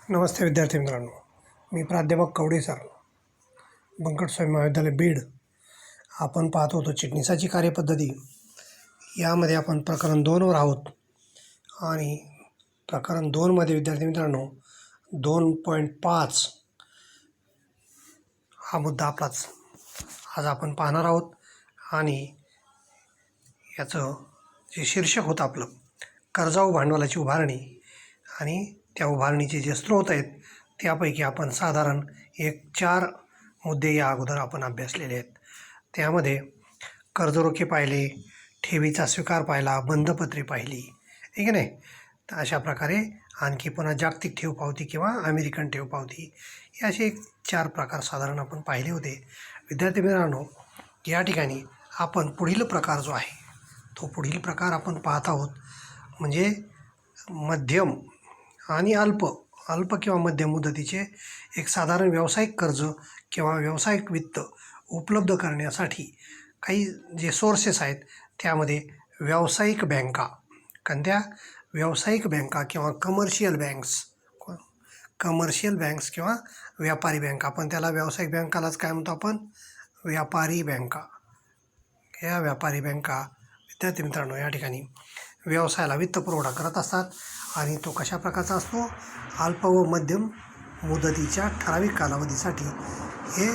नमस्ते विद्यार्थी मित्रांनो, मी प्राध्यापक कवडे सर, बंकट स्वामी महाविद्यालय बीड. आपण पाहत होतो चिटणीसाची कार्यपद्धती. यामध्ये आपण प्रकरण 2वर आहोत आणि प्रकरण 2मध्ये विद्यार्थी मित्रांनो 2.5 हा मुद्दा आपलाच आज आपण पाहणार आहोत. आणि याचं जे शीर्षक होतं आपलं कर्जाऊ भांडवलाची उभारणी, आणि त्या उभारणीचे जे स्रोत आहेत त्यापैकी आपण साधारण 4 मुद्दे या अगोदर आपण अभ्यासलेले आहेत. त्यामध्ये कर्जरोखे पाहिले, ठेवीचा स्वीकार पाहिला, बंधपत्रे पाहिली, आहे की नाही. तर अशा प्रकारे आणखी पुन्हा जागतिक ठेव पावती किंवा अमेरिकन ठेव पावती, हे असे 4 प्रकार साधारण आपण पाहिले होते. विद्यार्थी मित्रांनो, या ठिकाणी आपण पुढील प्रकार जो आहे तो पुढील प्रकार आपण पाहत आहोत, म्हणजे मध्यम आणि अल्प किंवा मध्यम मुदतीचे एक साधारण व्यावसायिक कर्ज किंवा व्यावसायिक वित्त उपलब्ध करण्यासाठी काही जे सोर्सेस आहेत त्यामध्ये व्यावसायिक बँका, कोणत्या व्यावसायिक बँका किंवा कमर्शियल बँक्स किंवा व्यापारी बँका. आपण त्याला व्यावसायिक बँकालाच काय म्हणतो आपण, व्यापारी बँका. या व्यापारी बँका विद्यार्थी मित्रांनो या ठिकाणी व्यवसायाला वित्त पुरवठा करत असतात, आणि तो कशा प्रकारचा असतो, अल्प व मध्यम मुदतीच्या ठराविक कालावधीसाठी हे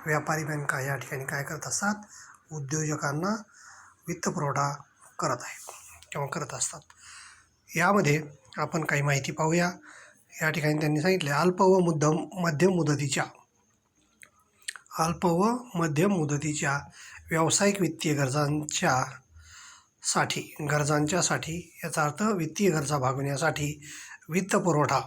व्यापारी बँका या ठिकाणी काय करत असतात, उद्योजकांना वित्त पुरवठा करत आहेत किंवा करत असतात. यामध्ये आपण काही माहिती पाहूया. या ठिकाणी त्यांनी सांगितले अल्प व मध्यम मुदतीच्या व्यावसायिक वित्तीय गरजांच्यासाठी याचा अर्थ वित्तीय गरजा भागवण्यासाठी वित्त पुरवठा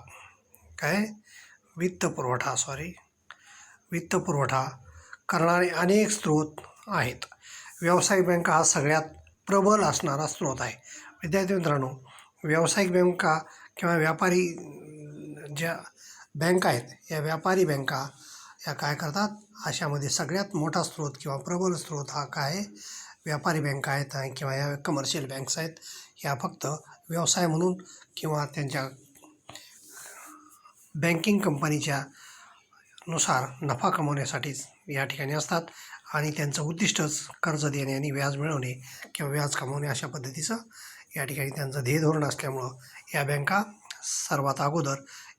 करणारे अनेक स्रोत आहेत. व्यावसायिक बँका हा सगळ्यात प्रबल असणारा स्रोत आहे. विद्यार्थी मित्रांनो, व्यावसायिक बँका किंवा व्यापारी ज्या बँका आहेत, या व्यापारी बँका या काय करतात, अशामध्ये सगळ्यात मोठा स्रोत किंवा प्रबल स्रोत हा काय, व्यापारी बँका आहेत किंवा या कमर्शियल बँक्स आहेत. ह्या फक्त व्यवसाय म्हणून किंवा त्यांच्या बँकिंग कंपनीच्या नुसार नफा कमवण्यासाठीच या ठिकाणी असतात, आणि त्यांचं उद्दिष्टच कर्ज देणे आणि व्याज मिळवणे किंवा व्याज कमवणे अशा पद्धतीचं या ठिकाणी त्यांचं ध्येय धोरण असल्यामुळं या बँका सर्वात अगोदर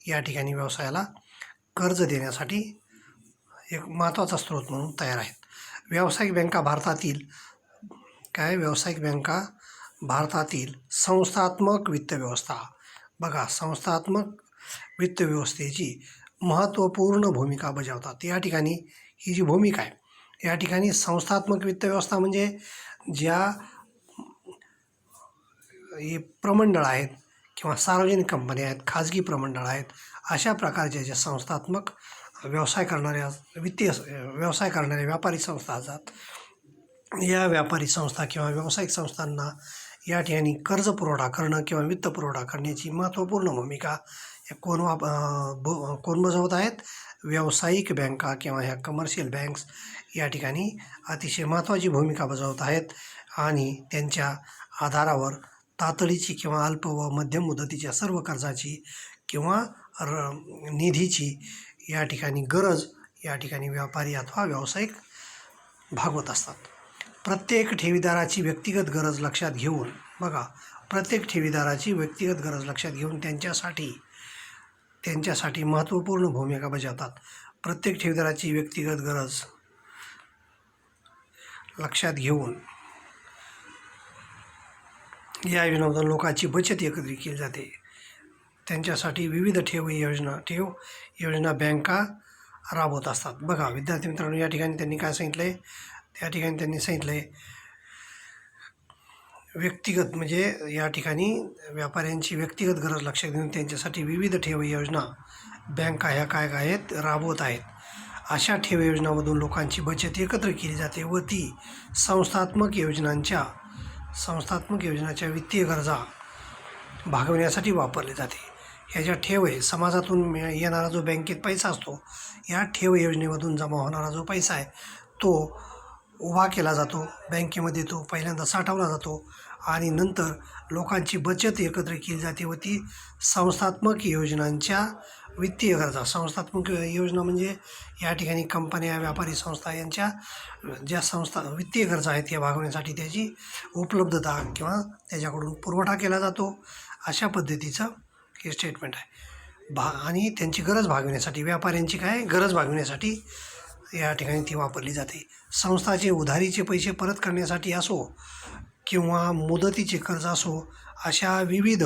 या ठिकाणी व्यवसायाला कर्ज देण्यासाठी एक महत्त्वाचा स्रोत म्हणून तयार आहेत. व्यावसायिक बँका भारतातील संस्थात्मक वित्त व्यवस्था. बघा, संस्थात्मक वित्त व्यवस्थेची महत्त्वपूर्ण भूमिका बजावतात. या ठिकाणी ही जी भूमिका आहे, या ठिकाणी संस्थात्मक वित्त व्यवस्था म्हणजे ज्या प्रमंडळ आहेत किंवा सार्वजनिक कंपन्या आहेत, खाजगी प्रमंडळ आहेत, अशा प्रकारच्या ज्या संस्थात्मक व्यवसाय करणाऱ्या व्यापारी संस्था असतात, या व्यापारी संस्था किंवा व्यावसायिक संस्थांना या ठिकाणी कर्ज पुरवठा करणं किंवा वित्त पुरवठा करण्याची महत्त्वपूर्ण भूमिका कोण बजावत आहेत, व्यावसायिक बँका किंवा ह्या कमर्शियल बँक्स या ठिकाणी अतिशय महत्त्वाची भूमिका बजावत आहेत. आणि त्यांच्या आधारावर तातडीची किंवा अल्प व मध्यम मुदतीच्या सर्व कर्जाची किंवा निधीची या ठिकाणी गरज या ठिकाणी व्यापारी अथवा व्यावसायिक भागवत असतात. प्रत्येक ठेवीदाराची व्यक्तिगत गरज लक्षात घेऊन, बघा, प्रत्येक ठेवीदाराची व्यक्तिगत गरज लक्षात घेऊन त्यांच्यासाठी महत्त्वपूर्ण भूमिका बजावतात. प्रत्येक ठेवीदाराची व्यक्तिगत गरज लक्षात घेऊन या योजनांमधून लोकांची बचत एकत्रित केली जाते. त्यांच्यासाठी विविध ठेव योजना बँका राबवत असतात. बघा विद्यार्थी मित्रांनो, या ठिकाणी त्यांनी काय सांगितलं आहे, त्या ठिकाणी त्यांनी सांगितलं आहे व्यक्तिगत, म्हणजे या ठिकाणी व्यापाऱ्यांची व्यक्तिगत गरज लक्षात घेऊन त्यांच्यासाठी विविध ठेव योजना बँका ह्या काय आहेत, राबवत आहेत. अशा ठेव योजनांमधून लोकांची बचत एकत्र केली जाते व ती संस्थात्मक योजनाच्या वित्तीय गरजा भागवण्यासाठी वापरली जाते. ह्या ज्या ठेव आहे, समाजातून येणारा जो बँकेत पैसा असतो, या ठेव योजनेमधून जमा होणारा जो पैसा आहे तो उभा केला जातो बँकेमध्ये, तो पहिल्यांदा साठवला जातो आणि नंतर लोकांची बचत एकत्र केली जाते व ती संस्थात्मक योजनांच्या वित्तीय गरजा. संस्थात्मक योजना म्हणजे या ठिकाणी कंपन्या, व्यापारी संस्था यांच्या ज्या संस्था वित्तीय गरजा आहेत या भागवण्यासाठी त्याची उपलब्धता किंवा त्याच्याकडून पुरवठा केला जातो, अशा पद्धतीचं हे स्टेटमेंट आहे. आणि त्यांची गरज भागविण्यासाठी, व्यापाऱ्यांची काय गरज भागविण्यासाठी या ठिकाणी ती वापरली जाते. संस्थाचे उधारीचे पैसे परत करण्यासाठी असो किंवा मुदतीचे कर्ज असो, अशा विविध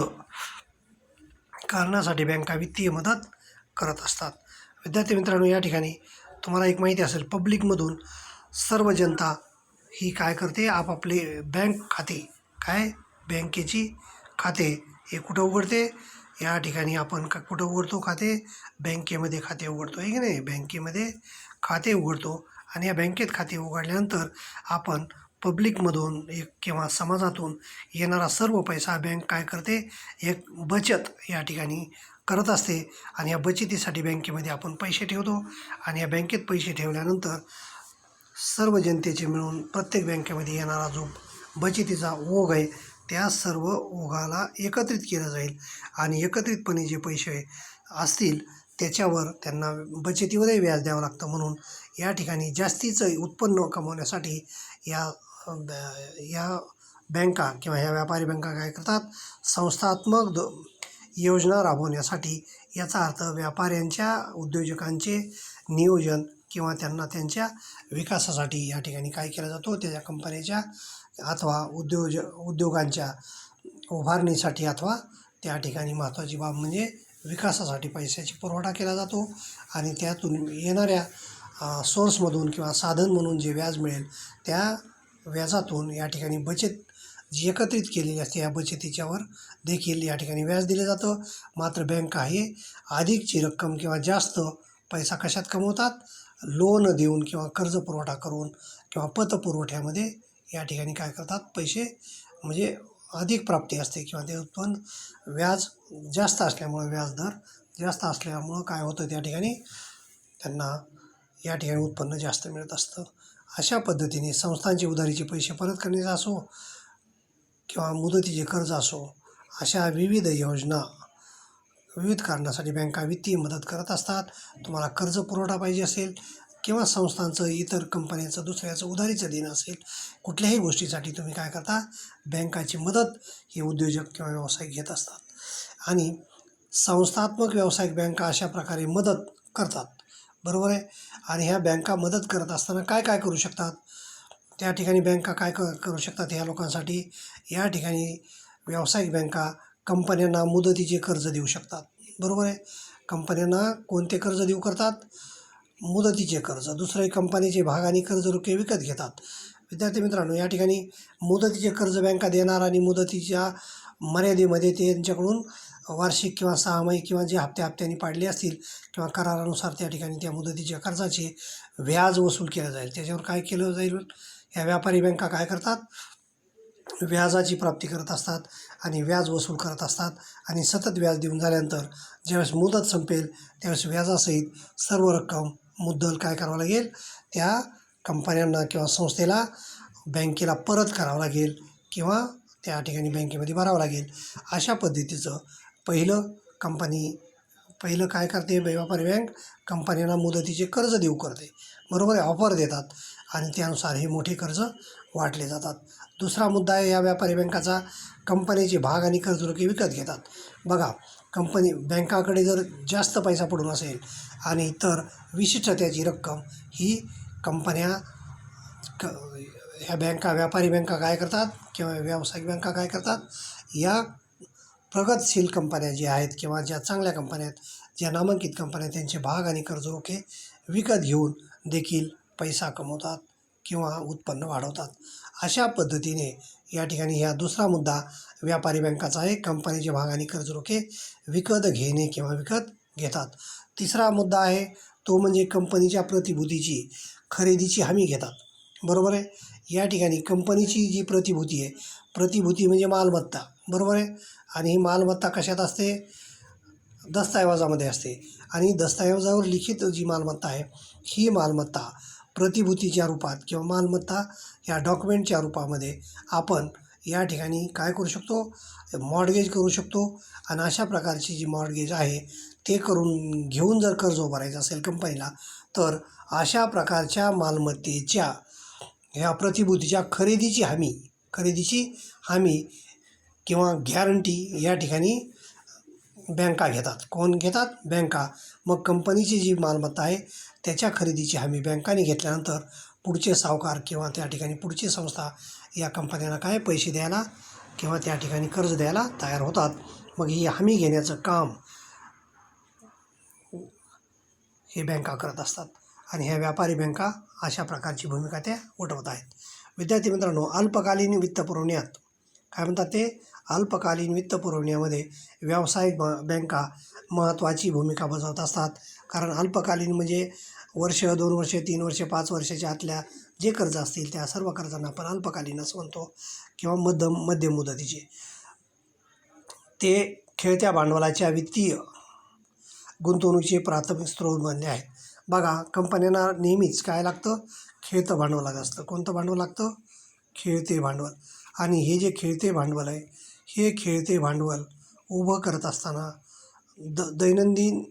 कारणासाठी बँका वित्तीय मदत करत असतात. विद्यार्थी मित्रांनो, या ठिकाणी तुम्हाला एक माहिती असेल, पब्लिकमधून सर्व जनता ही काय करते, आपापले बँक खाते, काय बँकेची खाते हे कुठं उघडते, या ठिकाणी आपण कुठं उघडतो खाते, बँकेमध्ये खाते उघडतो, आहे की नाही. बँकेमध्ये खाते उघडतो आणि या बँकेत खाते उघडल्यानंतर आपण पब्लिकमधून एक किंवा समाजातून येणारा सर्व पैसा बँक काय करते, एक बचत या ठिकाणी करत असते आणि या बचतीसाठी बँकेमध्ये आपण पैसे ठेवतो आणि या बँकेत पैसे ठेवल्यानंतर सर्व जनतेचे मिळून प्रत्येक बँकेमध्ये येणारा जो बचतीचा ओघ आहे त्या सर्व ओघाला एकत्रित केलं जाईल आणि एकत्रितपणे जे पैसे असतील त्याच्यावर त्यांना बचतीवरही व्याज द्यावं लागतं. म्हणून या ठिकाणी जास्तीचं उत्पन्न कमवण्यासाठी या बँका किंवा ह्या व्यापारी बँका काय करतात, संस्थात्मक योजना राबवण्यासाठी, याचा अर्थ व्यापाऱ्यांच्या उद्योजकांचे नियोजन किंवा त्यांना त्यांच्या विकासासाठी या ठिकाणी काय केला जातो, त्याच्या कंपनीच्या अथवा उद्योगांच्या उभारणीसाठी अथवा त्या ठिकाणी महत्त्वाची बाब म्हणजे विकासासाठी पैशाची पुरवठा केला जातो आणि त्यातून येणाऱ्या सोर्समधून किंवा साधन म्हणून जे व्याज मिळेल त्या व्याजातून या ठिकाणी बचत जी एकत्रित केलेली असते या बचतीच्यावर देखील या ठिकाणी व्याज दिलं जातं. मात्र बँका हे अधिकची रक्कम किंवा जास्त पैसा कशात कमवतात, लोन देऊन किंवा कर्ज पुरवठा करून किंवा पतपुरवठ्यामध्ये या ठिकाणी काय करतात, पैसे म्हणजे अधिक प्राप्ती असते किंवा ते उत्पन्न व्याज जास्त असल्यामुळं, व्याजदर जास्त असल्यामुळं काय होतं, त्या ठिकाणी त्यांना या ठिकाणी उत्पन्न जास्त मिळत असतं. अशा पद्धतीने संस्थांचे उधारीचे पैसे परत करण्याचा असो किंवा मुदतीचे कर्ज असो, अशा विविध योजना, विविध कारणासाठी बँका वित्तीय मदत करत असतात. तुम्हाला कर्ज पुरवठा पाहिजे असेल किंवा संस्थांचं इतर कंपन्यांचं दुसऱ्याचं उधारीचं देणं असेल, कुठल्याही गोष्टीसाठी तुम्ही काय करता, बँकाची मदत हे उद्योजक किंवा व्यावसायिक घेत असतात. आणि संस्थात्मक व्यावसायिक बँका अशा प्रकारे मदत करतात, बरोबर आहे. आणि ह्या बँका मदत करत असताना काय काय करू शकतात, त्या ठिकाणी बँका काय करू शकतात ह्या लोकांसाठी, या ठिकाणी व्यावसायिक बँका कंपन्यांना मुदतीचे कर्ज देऊ शकतात, बरोबर आहे. कंपन्यांना कोणते कर्ज देऊ करतात, मुदतीचे कर्ज. दुसरे कंपनीचे भाग आणि कर्ज रोखे विकत घेतात. विद्यार्थी मित्रांनो, या ठिकाणी मुदतीचे कर्ज बँका देणार आणि मुदतीच्या मर्यादेमध्ये ते त्यांच्याकडून वार्षिक किंवा सहामाही किंवा जे हप्त्याने पाडले असतील किंवा करारानुसार त्या ठिकाणी त्या मुदतीच्या कर्जाचे व्याज वसूल केलं जाईल. त्याच्यावर काय केलं जाईल, ह्या व्यापारी बँका काय करतात, व्याजाची प्राप्ती करत असतात आणि व्याज वसूल करत असतात आणि सतत व्याज देऊन झाल्यानंतर ज्यावेळेस मुदत संपेल त्यावेळेस व्याजासहित सर्व रक्कम मुद्दल काय करावं लागेल, त्या कंपन्यांना किंवा संस्थेला बँकेला परत करावं लागेल किंवा त्या ठिकाणी बँकेमध्ये भरावं लागेल. अशा पद्धतीचं पहिलं काय करते व्यापारी बँक, कंपन्यांना मुदतीचे कर्ज देऊ करते, बरोबर आहे, ऑफर देतात आणि त्यानुसार हे मोठे कर्ज वाटले जातात. दुसरा मुद्दा आहे या व्यापारी बँकाचा, कंपनीचे भाग आणि कर्ज रोखे विकत घेतात. बघा, बँकाकडे जर जास्त पैसा पडून असेल आणि तर विशिष्ट त्याची रक्कम ही कंपन्या ह्या बँका, व्यापारी बँका काय करतात किंवा व्यावसायिक बँका काय करतात, या प्रगतशील कंपन्या ज्या आहेत किंवा ज्या चांगल्या कंपन्या आहेत, ज्या नामांकित कंपन्या आहेत, त्यांचे भाग आणि कर्ज रोखे विकत घेऊन देखील पैसा कमवतात किंवा उत्पन्न वाढवतात. अशा पद्धतीने या ठिकाणी ह्या दुसरा मुद्दा व्यापारी बँकाचा आहे, कंपनीचे भाग आणि कर्ज रोखे विकत घेणे किंवा विकत घेतात. तिसरा मुद्दा आहे तो म्हणजे कंपनीच्या प्रतिभूतीची खरेदीची हमी घेतात, बरोबर आहे. या ठिकाणी कंपनीची जी प्रतिभूती आहे, प्रतिभूती म्हणजे मालमत्ता, बरोबर आहे. आणि ही मालमत्ता कशात असते, दस्तऐवजामध्ये असते आणि दस्तऐवजावर लिखित जी मालमत्ता आहे ही मालमत्ता प्रतिभूतीच्या रूपात किंवा मालमत्ता ह्या डॉक्युमेंटच्या रूपामध्ये आपण या ठिकाणी काय करू शकतो, मॉर्टगेज करू शकतो. आणि अशा प्रकारची जी मॉर्टगेज आहे ते करून घेऊन जर कर्ज उभारायचं असेल कंपनीला, तर अशा प्रकारच्या मालमत्तेच्या ह्या प्रतिभूतीच्या खरेदीची हमी किंवा गॅरंटी या ठिकाणी बँका घेतात. कोण घेतात? बँका. मग कंपनीची जी मालमत्ता आहे त्याच्या खरेदीची हमी बँकांनी घेतल्यानंतर पुढचे सावकार किंवा त्या ठिकाणी पुढची संस्था या कंपन्यांना काय पैसे द्यायला किंवा त्या ठिकाणी कर्ज द्यायला तयार होतात. मग ही हमी घेण्याचं काम हे बँका करत असतात आणि ह्या व्यापारी बँका अशा प्रकारची भूमिका त्या वठवत आहेत. विद्यार्थी मित्रांनो, अल्पकालीन वित्त पुरवण्यात काय म्हणतात ते? अल्पकालीन वित्त पुरवण्यामध्ये व्यावसायिक बँका महत्त्वाची भूमिका बजावत असतात. कारण अल्पकालीन म्हणजे वर्ष, 2 वर्ष, 3 वर्ष, 5 वर्षाच्या आतल्या जे कर्ज असतील त्या सर्व कर्जांना आपण अल्पकालीन असं म्हणतो किंवा मध्यम मुदतीचे. ते खेळत्या भांडवलाच्या वित्तीय गुंतवणुकीचे प्राथमिक स्रोत बनले आहेत. बघा, कंपन्यांना नेहमीच काय लागतं? खेळतं भांडवल असतं. कोणतं भांडवल लागतं? खेळते भांडवल. आणि हे जे खेळते भांडवल आहे, हे खेळते भांडवल उभं करत असताना दैनंदिन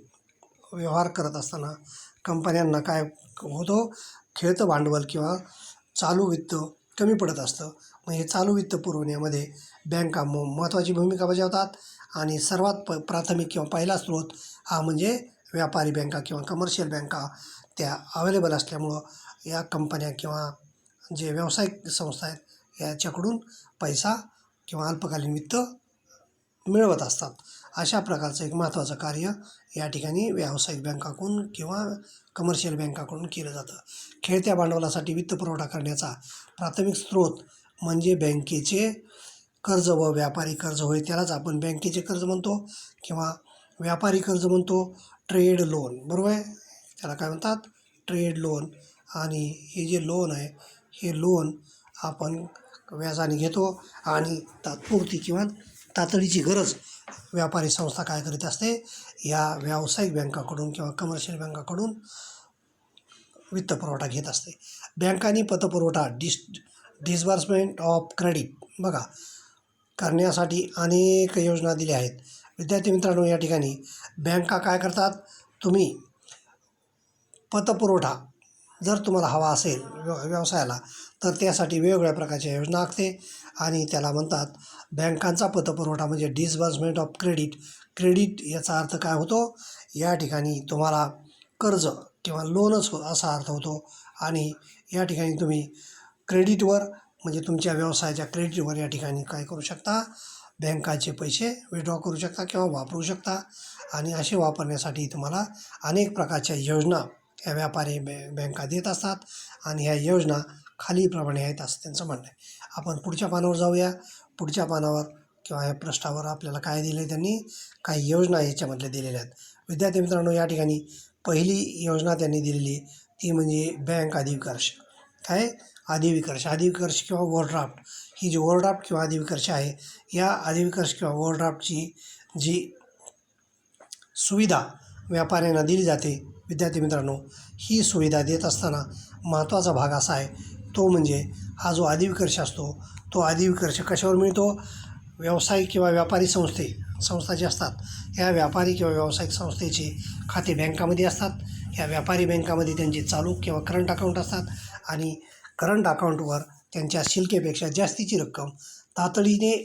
व्यवहार करत असताना कंपन्यांना काय होतं? खेळतं भांडवल किंवा चालू वित्त कमी पडत असतं. मग हे चालू वित्त पुरवण्यामध्ये बँका महत्त्वाची भूमिका बजावतात आणि सर्वात प्राथमिक किंवा पहिला स्रोत हा म्हणजे व्यापारी बँका किंवा कमर्शियल बँका त्या अवेलेबल असल्यामुळं या कंपन्या किंवा जे व्यावसायिक संस्था आहेत याच्याकडून पैसा किंवा अल्पकालीन वित्त मिळवत असतात. अशा प्रकारचं एक महत्त्वाचं कार्य या ठिकाणी व्यावसायिक बँकाकडून किंवा कमर्शियल बँकाकडून केलं जातं. खेळत्या भांडवलासाठी वित्त पुरवठा करण्याचा प्राथमिक स्रोत म्हणजे बँकेचे कर्ज व व्यापारी कर्ज होय. त्यालाच आपण बँकेचे कर्ज म्हणतो किंवा व्यापारी कर्ज म्हणतो. ट्रेड लोन, बरोबर आहे? त्याला काय म्हणतात? Trade loan. आणि हे जे लोन आहे हे लोन आपण व्याजाने घेतो आणि तात्पुरती किंवा तातडीची गरज व्यापारी संस्था काय करीत असते? या व्यावसायिक बँकाकडून किंवा कमर्शियल बँकाकडून वित्त पुरवठा घेत असते. बँकांनी पतपुरवठा डिस्बर्समेंट ऑफ क्रेडिट बघा करण्यासाठी अनेक योजना दिल्या आहेत. विद्यार्थी मित्रांनो, या ठिकाणी बँका काय करतात? तुम्ही पतपुरवठा जर तुम्हाला हवा असेल व्यवसायाला तर त्यासाठी वेगवेगळ्या प्रकारच्या योजना आखते आणि त्याला म्हणतात बँकांचा पतपुरवठा म्हणजे डिस्बर्समेंट ऑफ क्रेडिट. याचा अर्थ काय होतो? या ठिकाणी तुम्हाला कर्ज किंवा लोनच असा अर्थ होतो. आणि या ठिकाणी तुम्ही क्रेडिटवर म्हणजे तुमच्या व्यवसायाच्या क्रेडिटवर या ठिकाणी काय करू शकता? बँकाचे पैसे विड्रॉ करू शकता किंवा वापरू शकता. आणि असे वापरण्यासाठी तुम्हाला अनेक प्रकारच्या योजना या व्यापारी बँका देत असतात आणि ह्या योजना खालीलप्रमाणे आहेत असं त्यांचं म्हणणं आहे. आपण पुढच्या पानावर जाऊया. पुढच्या पानावर किंवा या पृष्ठावर आपल्याला काय दिलं आहे? त्यांनी काही योजना याच्यामधल्या दिलेल्या आहेत. विद्यार्थी मित्रांनो, या ठिकाणी पहिली योजना त्यांनी दिलेली ती म्हणजे बँक अधिविकर्ष. काय? अधिविकर्ष किंवा ओव्हरड्राफ्ट. ही जी ओव्हरड्राफ्ट किंवा अधिविकर्ष आहे, या अधिविकर्ष किंवा ओव्हरड्राफ्टची जी सुविधा व्यापाऱ्यांना दिली जाते, विद्यार्थी मित्रांनो, ही सुविधा देत असताना महत्त्वाचा भाग असा आहे तो म्हणजे हा जो अधिविकर्ष असतो तो अधिविकर्ष कशावर मिळतो? व्यावसायिक किंवा व्यापारी संस्था जे असतात ह्या व्यापारी किंवा व्यावसायिक संस्थेचे खाते बँकामध्ये असतात. ह्या व्यापारी बँकामध्ये त्यांचे चालू किंवा करंट अकाउंट असतात आणि करंट अकाउंटवर त्यांच्या शिल्लकेपेक्षा जास्तीची रक्कम तातडीने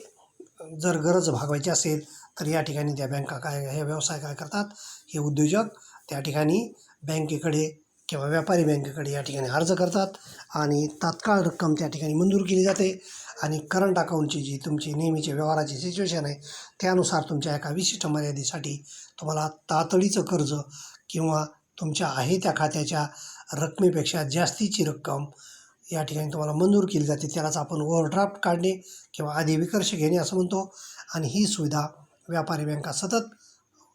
जर गरज भागवायची असेल तर या ठिकाणी त्या बँका हे व्यवसाय काय करतात? हे उद्योजक त्या ठिकाणी बँकेकडे किंवा व्यापारी बँकेकडे या ठिकाणी अर्ज करतात आणि तात्काळ रक्कम त्या ठिकाणी मंजूर केली जाते. आणि करंट अकाउंटची जी तुमची नेहमीची व्यवहाराची सिच्युएशन आहे त्यानुसार तुमच्या एका विशिष्ट मर्यादेसाठी तुम्हाला तातडीचं कर्ज किंवा तुमच्या आहे त्या खात्याच्या रकमेपेक्षा जास्तीची रक्कम या ठिकाणी तुम्हाला मंजूर केली जाते. त्यालाच आपण ओव्हरड्राफ्ट काढणे किंवा अधिविकर्ष घेणे असं म्हणतो. आणि ही सुविधा व्यापारी बँका सतत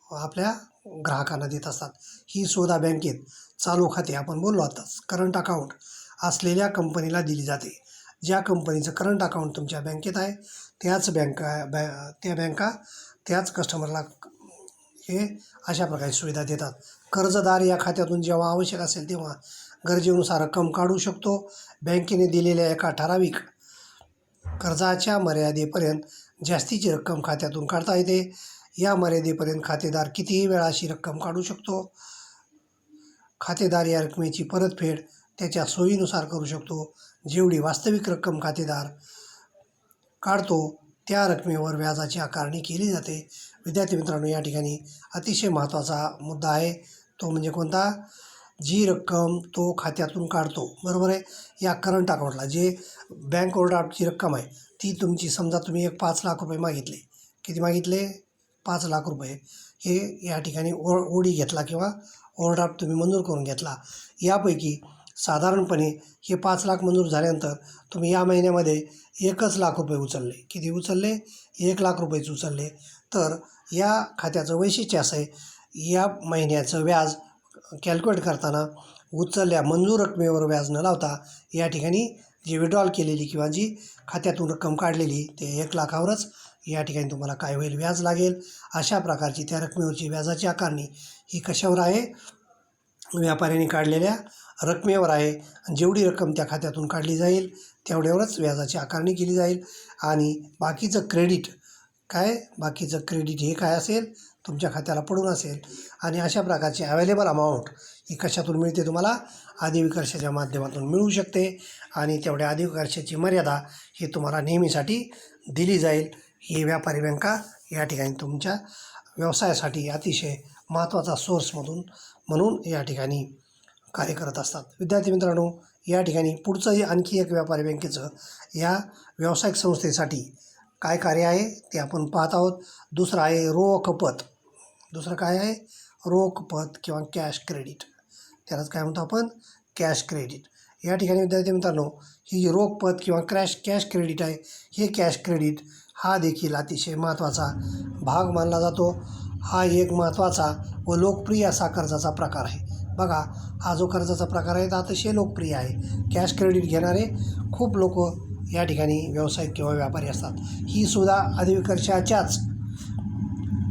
आपल्या ग्राहकांना देत असतात. ही सुविधा बँकेत चालू खाते आपण बोललो आताच करंट अकाउंट असलेल्या कंपनीला दिली जाते. ज्या कंपनीचं करंट अकाउंट तुमच्या बँकेत आहे त्या बँका त्याच कस्टमरला हे अशा प्रकारे सुविधा देतात. कर्जदार या खात्यातून जेव्हा आवश्यक असेल तेव्हा गरजेनुसार रक्कम काढू शकतो. बँकेने दिलेल्या एका ठराविक कर्जाच्या मर्यादेपर्यंत जास्तीची रक्कम खात्यातून काढता येते. या मर्यादेपर्यंत खातेदार कितीही वेळा अशी रक्कम काढू शकतो. खातेदार या रकमेची परतफेड त्याच्या सोयीनुसार करू शकतो. जेवढी वास्तविक रक्कम खातेदार काढतो त्या रकमेवर व्याजाची आकारणी केली जाते. विद्यार्थी मित्रांनो, या ठिकाणी अतिशय महत्त्वाचा मुद्दा आहे, तो म्हणजे कोणता? जी रक्कम तो खात्यातून काढतो, बरोबर आहे. या करंट अकाउंटला जे बँक ओव्हरड्राफ्टची रक्कम आहे ती तुमची, समजा तुम्ही एक 5 लाख रुपये मागितले. किती मागितले? 5 लाख रुपये. हे या ठिकाणी ओडी घेतला किंवा ओव्हरड्राफ्ट तुम्ही मंजूर करून घेतला. यापैकी साधारणपणे हे 5 लाख मंजूर झाल्यानंतर तुम्ही या महिन्यामध्ये 1 लाख रुपये उचलले. किती उचलले? 1 लाख रुपयेच उचलले. तर या खात्याचं वैशिष्ट्य असं आहे, या महिन्याचं व्याज कॅल्क्युलेट करताना उचलल्या मंजूर रकमेवर व्याज न लावता या ठिकाणी जी विड्रॉल केलेली किंवा जी खात्यातून रक्कम काढलेली ते 1 लाखावरच या ठिकाणी तुम्हाला काय होईल? व्याज लागेल. अशा प्रकारची त्या रकमेवरची व्याजाची आकारणी ही कशावर आहे? व्यापाऱ्याने काढलेल्या रकमेवर आहे. जेवढी रक्कम त्या खात्यातून काढली जाईल तेवढ्यावरच व्याजाची आकारणी केली जाईल. आणि बाकीचं क्रेडिट बाकीचं क्रेडिट हे काय असेल? तुमच्या खात्याला पडून असेल. आणि अशा प्रकारची अवेलेबल अमाऊंट ही कशातून मिळते? तुम्हाला अधिविकर्षाच्या माध्यमातून मिळू शकते. आणि तेवढ्या अधिविकर्षाची मर्यादा ही तुम्हाला नेहमीसाठी दिली जाईल. ही व्यापारी बँका या ठिकाणी तुमच्या व्यवसायासाठी अतिशय महत्त्वाचा सोर्स म्हणून या ठिकाणी कार्य करत असतात. विद्यार्थी मित्रांनो, या ठिकाणी पुढचं आणखी एक व्यापारी बँकेचं या व्यावसायिक संस्थेसाठी काय कार्य आहे ते आपण पाहत आहोत. दुसरं आहे रोख पत. दुसरं काय आहे? रोख पत किंवा कॅश क्रेडिट. त्यालाच काय म्हणतो आपण? Cash credit. या ठिकाणी विद्यार्थी मित्रांनो, ही जी रोख पत किंवा कॅश क्रेडिट आहे, हे कॅश क्रेडिट हा देखील अतिशय महत्त्वाचा भाग मानला जातो. हा एक महत्त्वाचा व लोकप्रिय असा कर्जाचा प्रकार आहे. बघा, हा जो कर्जाचा प्रकार आहे तो अतिशय लोकप्रिय आहे. कॅश क्रेडिट घेणारे खूप लोक या ठिकाणी व्यावसायिक किंवा व्यापारी असतात. ही सुद्धा अधिविकर्षाच्याच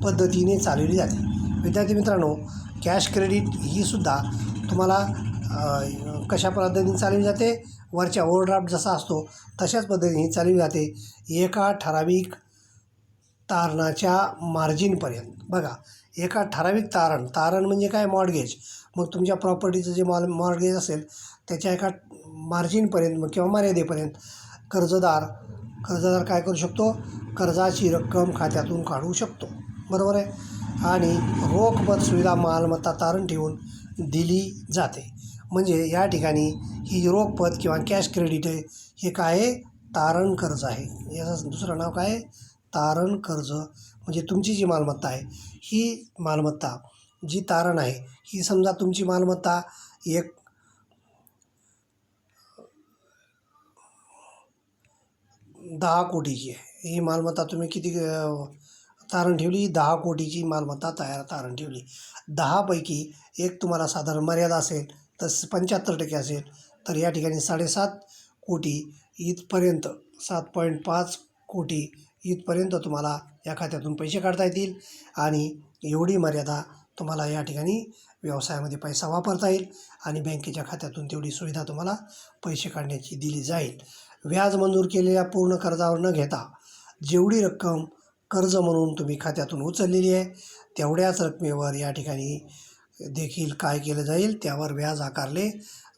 पद्धतीने चालवली जाते. विद्यार्थी मित्रांनो, कॅश क्रेडिट ही सुद्धा तुम्हाला कशा पद्धतीने चालवली जाते? वरच्या ओव्हरड्राफ्ट जसा असतो तशाच पद्धतीने चालवली जाते. एका ठराविक तारणाच्या मार्जिनपर्यंत. बघा, एका ठराविक तारण म्हणजे काय? मॉर्गेज. मग तुमच्या प्रॉपर्टीचं जे मॉर्गेज असेल त्याच्या एका मार्जिनपर्यंत किंवा मर्यादेपर्यंत कर्जदार काय करू शकतो? कर्जाची रक्कम खात्यातून काढू शकतो, बरोबर आहे. आणि रोख पत सुविधा मालमत्ता तारण ठेवून दिली जाते. म्हणजे या ठिकाणी ही रोख पत किंवा कॅश क्रेडिट आहे, हे काय आहे? तारण कर्ज आहे. याचं दुसरं नाव काय आहे? तारण कर्ज. म्हणजे तुमची जी मालमत्ता आहे, ही मालमत्ता जी तारण आहे, ही समजा तुमची मालमत्ता एक 10 कोटीची आहे. ही मालमत्ता तुम्ही किती तारण ठेवली? 10 कोटीची मालमत्ता तारण ठेवली. 10 पैकी एक तुम्हाला साधारण मर्यादा असेल तर 75% असेल, तर या ठिकाणी 7.5 कोटी इथपर्यंत 7.5 कोटी इथपर्यंत तुम्हाला या खात्यातून पैसे काढता येतील. आणि एवढी मर्यादा तुम्हाला या ठिकाणी व्यवसायामध्ये पैसा वापरता येईल आणि बँकेच्या खात्यातून तेवढी सुविधा तुम्हाला पैसे काढण्याची दिली जाईल. व्याज मंजूर केलेल्या पूर्ण कर्जावर न घेता जेवढी रक्कम कर्ज म्हणून तुम्ही खात्यातून उचललेली आहे तेवढ्याच रकमेवर या ठिकाणी देखील काय केलं जाईल? त्यावर व्याज आकारले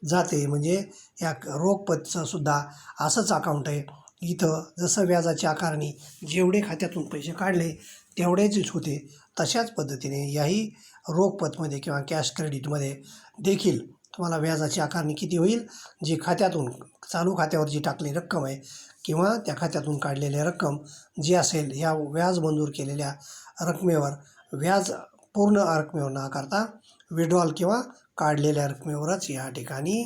जाते. म्हणजे या रोखपतचं सुद्धा असंच अकाउंट आहे. इथं जसं व्याजाची आकारणी जेवढे खात्यातून पैसे काढले तेवढेच होते, तशाच पद्धतीने याही रोखपतमध्ये किंवा कॅश क्रेडिटमध्ये देखील तुम्हाला व्याजाची आकारणी किती होईल? जी खात्यातून चालू खात्यावर जी टाकलेली रक्कम आहे किंवा त्या खात्यातून काढलेली रक्कम जी असेल, ह्या व्याज मंजूर केलेल्या रकमेवर व्याज पूर्ण रकमेवर न आकारता विड्रॉल किंवा काढलेल्या रकमेवरच या ठिकाणी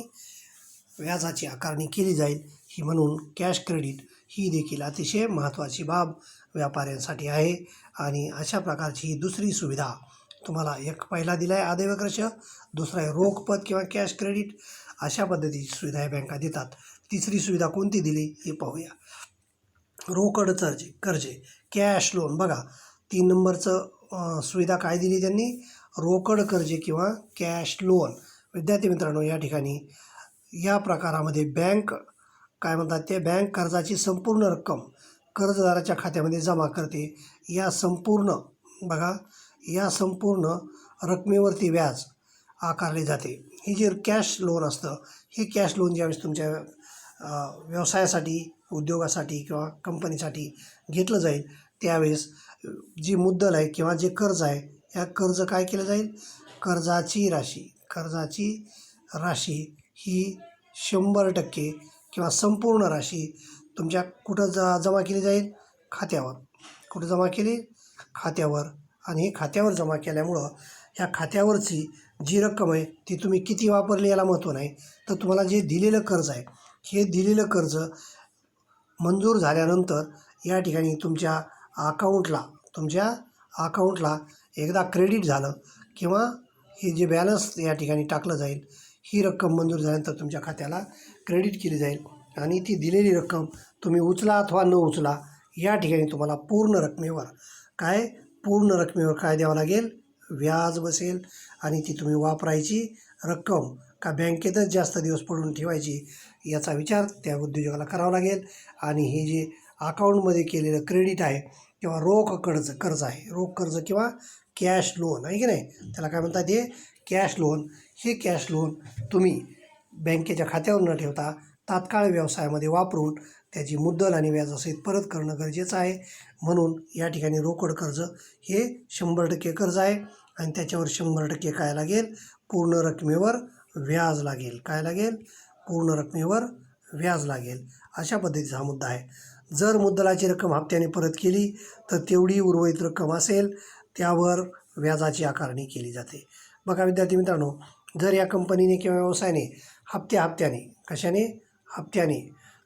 व्याजाची आकारणी केली जाईल. ही म्हणून कॅश क्रेडिट ही देखील अतिशय महत्त्वाची बाब व्यापाऱ्यांसाठी आहे. आणि अशा प्रकारची ही दुसरी सुविधा तुम्हाला एक पहिला दिला आहे अधिविकर्ष, दुसरा आहे रोखपत किंवा कॅश क्रेडिट. अशा पद्धतीची सुविधा या बँका देतात. तिसरी सुविधा कोणती दिली हे पाहूया. रोकड कर्जे कॅश लोन. बघा, 3 नंबरचं सुविधा काय दिली त्यांनी? रोकड कर्जे किंवा कॅश लोन. विद्यार्थी मित्रांनो, या ठिकाणी या प्रकारामध्ये बँक काय म्हणतात ते? बँक कर्जाची संपूर्ण रक्कम कर्जदाराच्या खात्यामध्ये जमा करते. या संपूर्ण बघा, या संपूर्ण रकमेवरती व्याज आकारले जाते. ही जे कॅश लोन असतं, हे कॅश लोन ज्यावेळेस तुमच्या व्यवसायासाठी, उद्योगासाठी किंवा कंपनीसाठी घेतलं जाईल, त्यावेळेस जी मुद्दल आहे किंवा जे कर्ज आहे, या कर्ज काय केलं जाईल, कर्जाची राशी ही 100% किंवा संपूर्ण राशी तुमच्या कुठं जमा केली जाईल, खात्यावर. कुठं जमा केली, खात्यावर. आणि हे खात्यावर जमा केल्यामुळं ह्या खात्यावरची जी रक्कम आहे ती तुम्ही किती वापरली याला महत्त्व नाही, तर तुम्हाला जे दिलेलं कर्ज आहे, हे दिलेलं कर्ज मंजूर झाल्यानंतर या ठिकाणी तुमच्या अकाउंटला एकदा क्रेडिट झालं किंवा हे जे बॅलन्स या ठिकाणी टाकलं जाईल, ही रक्कम मंजूर झाल्यानंतर तुमच्या खात्याला क्रेडिट केली जाईल आणि ती दिलेली रक्कम तुम्ही उचला अथवा न उचला, या ठिकाणी तुम्हाला पूर्ण रकमेवर काय द्यावं लागेल, व्याज बसेल. आणि ती तुम्ही वापरायची रक्कम का बँकेतच जास्त दिवस पडून ठेवायची, याचा विचार त्या उद्योजकाला करावा लागेल. आणि हे जे अकाउंटमध्ये केलेलं क्रेडिट आहे किंवा रोख कर्ज आहे, रोख कर्ज किंवा कॅश लोन आहे की नाही, त्याला काय म्हणतात, हे कॅश लोन. हे कॅश लोन तुम्ही बँकेच्या खात्यावर न ठेवता तात्काळ व्यवसायामध्ये वापरून त्याची मुद्दल आणि व्याजासहित परत करणं गरजेचं आहे. म्हणून या ठिकाणी रोकड कर्ज हे 100% कर्ज आहे आणि त्याच्यावर 100% काय लागेल, पूर्ण रकमेवर व्याज लागेल. काय लागेल, पूर्ण रकमेवर व्याज लागेल. अशा पद्धतीचा हा मुद्दा आहे. जर मुद्दलाची रक्कम हप्त्याने परत केली तर तेवढी उर्वरित रक्कम असेल त्यावर व्याजाची आकारणी केली जाते. बघा विद्यार्थी मित्रांनो, जर या कंपनीने किंवा व्यवसायाने हप्त्याने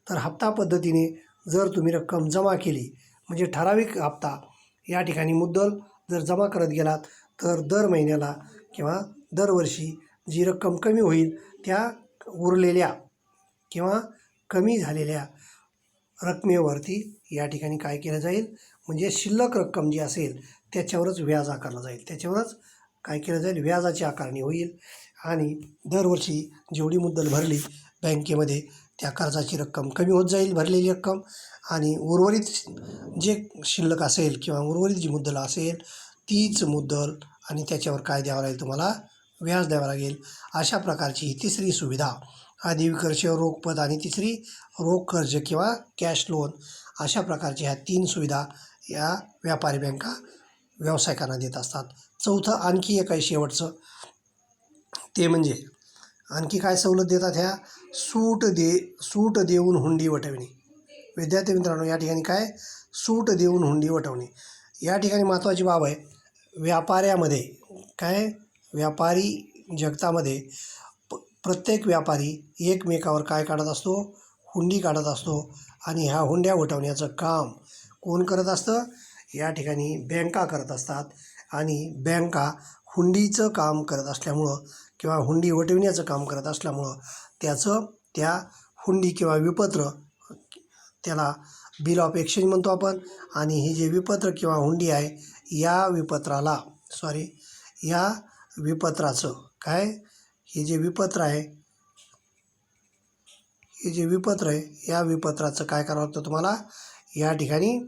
तर हप्ता पद्धतीने जर तुम्ही रक्कम जमा केली, म्हणजे ठराविक हप्ता या ठिकाणी मुद्दल जर जमा करत गेलात, तर दर महिन्याला किंवा दरवर्षी जी रक्कम कमी होईल त्या उरलेल्या किंवा कमी झालेल्या रकमेवरती या ठिकाणी काय केलं जाईल, म्हणजे शिल्लक रक्कम जी असेल त्याच्यावरच व्याज आकारलं जाईल. त्याच्यावरच काय केलं जाईल, व्याजाची आकारणी होईल. आणि दरवर्षी जेवढी मुद्दल भरली बँकेमध्ये, त्या कर्जाची रक्कम कमी होत जाईल, भरलेली रक्कम. आणि उर्वरित जे शिल्लक असेल किंवा उर्वरित जी मुद्दल असेल तीच मुद्दल आणि त्याच्यावर काय द्यावं लागेल, तुम्हाला व्याज द्यावं लागेल. अशा प्रकारची ही तिसरी सुविधा, आधी विकर्ष रोखपद आणि तिसरी रोख कर्ज किंवा कॅश लोन, अशा प्रकारच्या ह्या 3 सुविधा या व्यापारी बँका व्यावसायिकांना देत असतात. चौथं आणखी एक आहे शेवटचं, ते म्हणजे आणखी काय सवलत देतात, ह्या सूट देऊन हुंडी वटविणे. विद्यार्थी मित्रांनो, या ठिकाणी काय, सूट देऊन हुंडी वटवणे. या ठिकाणी महत्त्वाची बाब आहे, व्यापारी जगतामध्ये प्रत्येक व्यापारी एकमेकावर काय काढत असतो, हुंडी काढत असतो. आणि ह्या हुंड्या वटवण्याचं काम कोण करत असतं, या ठिकाणी बँका करत असतात. आणि बँका हुंडीचं काम करत असल्यामुळं किंवा हुंडी वटविण्याचं काम करत असल्यामुळं त्या हुंडी किंवा विपत्र, त्याला बिल ऑफ एक्सचेंज म्हणतो आपण. आणि हे जे विपत्र किंवा हुंडी आहे, या विपत्राचं हे जे विपत्र आहे या विपत्राचं काय करावं लागतं तुम्हाला, या ठिकाणी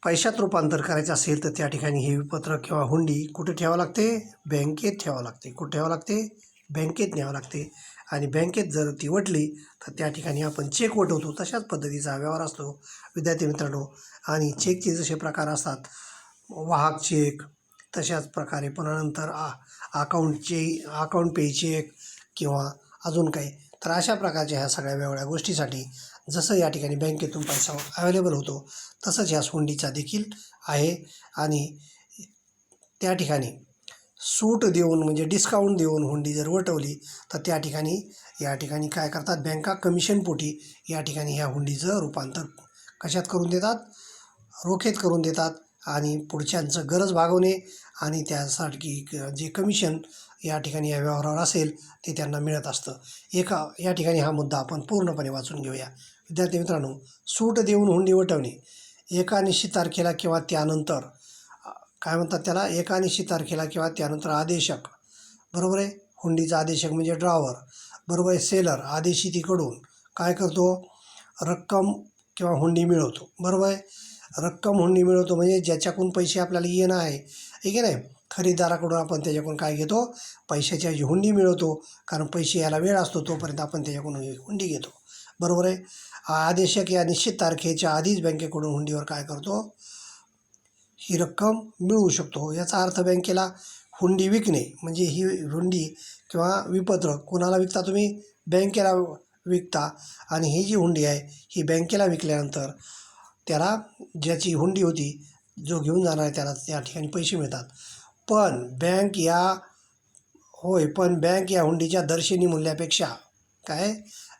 पैशात रूपांतर करायचं असेल तर त्या ठिकाणी हे विपत्र किंवा हुंडी कुठे ठेवावं लागते, बँकेत ठेवावं लागते. कुठे ठेवावं लागते, बँकेत न्यावं लागते. आणि बँकेत जर ती वटली तर त्या ठिकाणी आपण चेक वटवतो, तशाच पद्धतीचा व्यवहार असतो विद्यार्थी मित्रांनो. आणि चेकचे जसे प्रकार असतात, वाहक चेक, तशाच प्रकारे पुन्हा नंतर अकाउंट पे चेक किंवा अजून काही. तर अशा प्रकारच्या ह्या सगळ्या वेगवेगळ्या गोष्टीसाठी जसं या ठिकाणी बँकेतून पैसा अवेलेबल होतो, तसंच ह्या हुंडीचा देखील आहे. आणि त्या ठिकाणी सूट देऊन म्हणजे डिस्काउंट देऊन हुंडी जर वटवली तर या ठिकाणी काय करतात बँका, कमिशनपोटी या ठिकाणी ह्या हुंडीचं रूपांतर कशात करून देतात, रोखीत करून देतात. आणि पुढच्यांचं गरज भागवणे आणि त्यासाठी जे कमिशन या ठिकाणी या व्यवहारावर असेल ते त्यांना मिळत असतं. या ठिकाणी हा मुद्दा आपण पूर्णपणे वाचून घेऊया. विद्यार्थी मित्रांनो, सूट देऊन हुंडी वटवणे एका निश्चित तारखेला किंवा त्यानंतर, काय म्हणतात त्याला, एका निश्चित तारखेला किंवा त्यानंतर आदेशक, बरोबर आहे. हुंडीचा आदेशक म्हणजे ड्रॉवर, बरोबर आहे. सेलर आदेशितीकडून काय करतो, रक्कम किंवा हुंडी मिळवतो, बरोबर आहे. रक्कम हुंडी मिळवतो म्हणजे ज्याच्याकडून पैसे आपल्याला येणं आहे ठीक आहे नाही, खरेदीदाराकडून आपण त्याच्याकडून काय घेतो, पैशाची हुंडी मिळवतो. कारण पैसे यायला वेळ असतो तोपर्यंत आपण त्याच्याकडून हुंडी घेतो. बरोबर आहे. आदेशक या निश्चित तारखेच्या आधीच बँकेकडून हुंडीवर काय करतो, ही रक्कम मिळवू शकतो. याचा अर्थ बँकेला हुंडी विकणे म्हणजे ही हुंडी किंवा विपत्र कोणाला विकता तुम्ही, बँकेला विकता. आणि ही जी हुंडी आहे ही बँकेला विकल्यानंतर त्याला ज्याची हुंडी होती जो घेऊन जाणार आहे त्याला त्या ठिकाणी पैसे मिळतात. पण बँक या हुंडीच्या दर्शनी मूल्यापेक्षा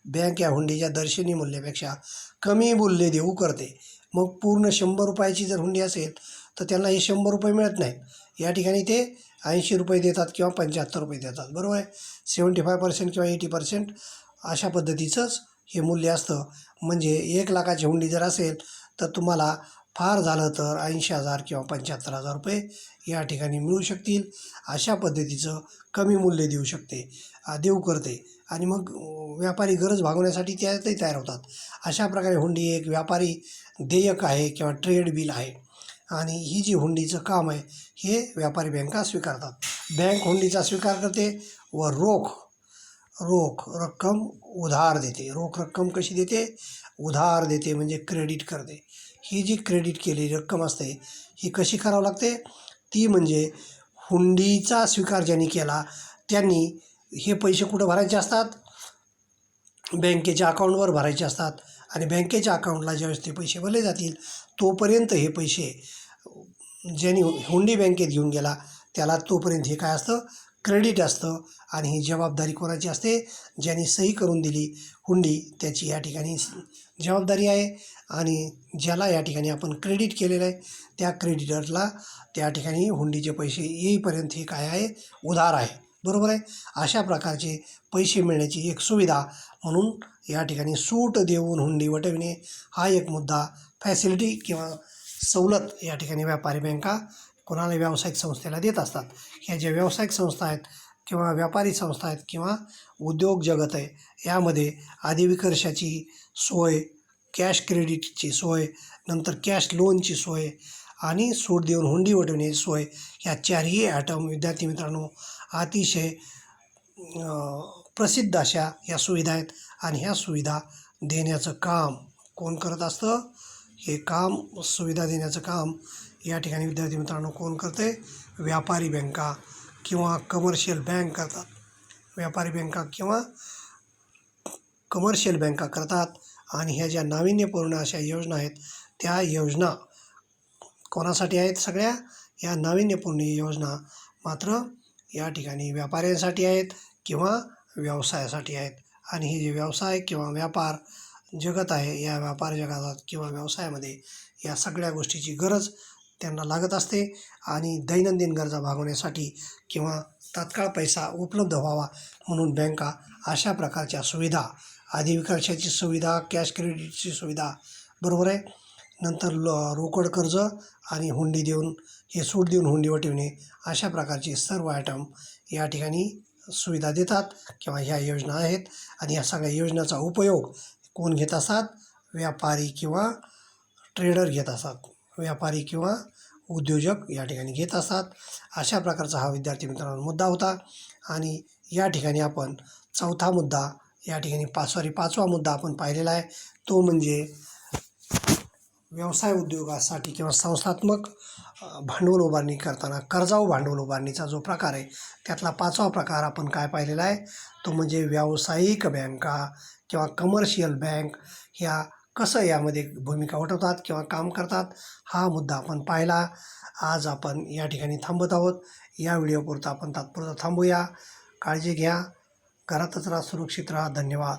बँक या हुंडीच्या दर्शनी मूल्यापेक्षा कमी मूल्य देऊ करते. मग पूर्ण 100 रुपयाची जर हुंडी असेल तर त्यांना हे 100 रुपये मिळत नाहीत. या ठिकाणी ते 80 रुपये देतात किंवा 75 रुपये देतात. बरोबर आहे. 75% किंवा 80% अशा पद्धतीचंच हे मूल्य असतं. म्हणजे 1 लाखाची हुंडी जर असेल तर तुम्हाला फार झालं तर 80,000 किंवा 75,000 रुपये या ठिकाणी मिळू शकतील. अशा पद्धतीचं कमी मूल्य देऊ करते. आणि मग व्यापारी गरज भागवण्यासाठी त्यातही तयार होतात. अशा प्रकारे हुंडी एक व्यापारी देयक आहे किंवा ट्रेड बिल आहे. आणि ही जी हुंडीचं काम आहे हे व्यापारी बँका स्वीकारतात. बँक हुंडीचा स्वीकार करते व रोख रक्कम उधार देते. रोख रक्कम कशी देते, उधार देते म्हणजे क्रेडिट करते. ही जी क्रेडिट केलेली रक्कम असते ही कशी करावं लागते, ती म्हणजे हुंडीचा स्वीकार ज्यांनी केला त्यांनी हे पैसे कुठं भरायचे असतात, बँकेच्या अकाउंटवर भरायचे असतात. आणि बँकेच्या अकाउंटला ज्यावेळेस ते पैसे भरले जातील तोपर्यंत हे पैसे ज्यांनी हुंडी बँकेत घेऊन गेला त्याला तोपर्यंत हे काय असतं, क्रेडिट असतं. आणि ही जबाबदारी कोणाची असते, ज्यांनी सही करून दिली हुंडी त्याची या ठिकाणी जबाबदारी आहे. आणि ज्याला या ठिकाणी आपण क्रेडिट केलेलं आहे त्या क्रेडिटरला त्या ठिकाणी हुंडीचे पैसे येईपर्यंत हे काय आहे, उधार आहे. बरोबर आहे. अशा प्रकारचे पैसे मिळण्याची एक सुविधा म्हणून या ठिकाणी सूट देऊन हुंडी वटविणे हा एक मुद्दा, फॅसिलिटी किंवा सवलत या ठिकाणी व्यापारी बँका कोणाला व्यावसायिक संस्थेला देत असतात. ह्या ज्या व्यावसायिक संस्था आहेत किंवा व्यापारी संस्था आहेत किंवा उद्योग जगत आहे यामध्ये अधिविकर्षाची सोय, कॅश क्रेडिटची सोय, नंतर कॅश लोनची सोय आणि सूट देऊन हुंडी वटविण्याची सोय, ह्या चारही ॲटम विद्यार्थी मित्रांनो अतिशय प्रसिद्ध अशा या सुविधा आहेत. आणि ह्या सुविधा देण्याचं काम कोण करत असतं, हे काम सुविधा देण्याचं काम या ठिकाणी विद्यार्थी मित्रांनो कोण करते, व्यापारी बँका किंवा कमर्शियल बँक करतात. व्यापारी बँका किंवा कमर्शियल बँका करतात. आणि ह्या ज्या नाविन्यपूर्ण अशा योजना आहेत त्या योजना कोणासाठी आहेत, सगळ्या या नाविन्यपूर्ण योजना मात्र या ठिकाणी व्यापाऱ्यांसाठी आहेत किंवा व्यवसायासाठी आहेत. आणि हे जे व्यवसाय किंवा व्यापार जगत आहे या व्यापार जगात किंवा व्यवसायामध्ये या सगळ्या गोष्टीची गरज त्यांना लागत असते. आणि दैनंदिन गरजा भागवण्यासाठी किंवा तात्काळ पैसा उपलब्ध व्हावा म्हणून बँका अशा प्रकारच्या सुविधा, अधिविकर्षाची सुविधा, कॅश क्रेडिटची सुविधा, बरोबर आहे, नंतर रोकड कर्ज आणि हुंडी देऊन हे सूट देऊन हुंडी वटविणे अशा प्रकारचे सर्व आयटम या ठिकाणी सुविधा देतात किंवा ह्या योजना आहेत. आणि या सगळ्या योजनांचा उपयोग कोण घेत असतात, व्यापारी किंवा ट्रेडर घेत असतात, व्यापारी किंवा उद्योजक या ठिकाणी घेत असतात. अशा प्रकारचा हा विद्यार्थी मित्रांनो मुद्दा होता. आणि या ठिकाणी आपण चौथा मुद्दा या ठिकाणी पाचवा मुद्दा आपण पाहिलेला आहे. तो म्हणजे व्यवसाय उद्योगासाठी किंवा संस्थात्मक भांडवल उभारणी करताना कर्जाऊ भांडवल उभारणीचा जो प्रकार आहे त्यातला 5वा प्रकार आपण काय पाहिलेला आहे, तो म्हणजे व्यावसायिक बँका किंवा कमर्शियल बँक ह्या कसं यामध्ये भूमिका वठवतात किंवा काम करतात हा मुद्दा आपण पाहिला. आज आपण या ठिकाणी थांबत आहोत. या व्हिडिओपुरता आपण तात्पुरतं थांबूया. काळजी घ्या, घरातच राहा, सुरक्षित राहा. धन्यवाद.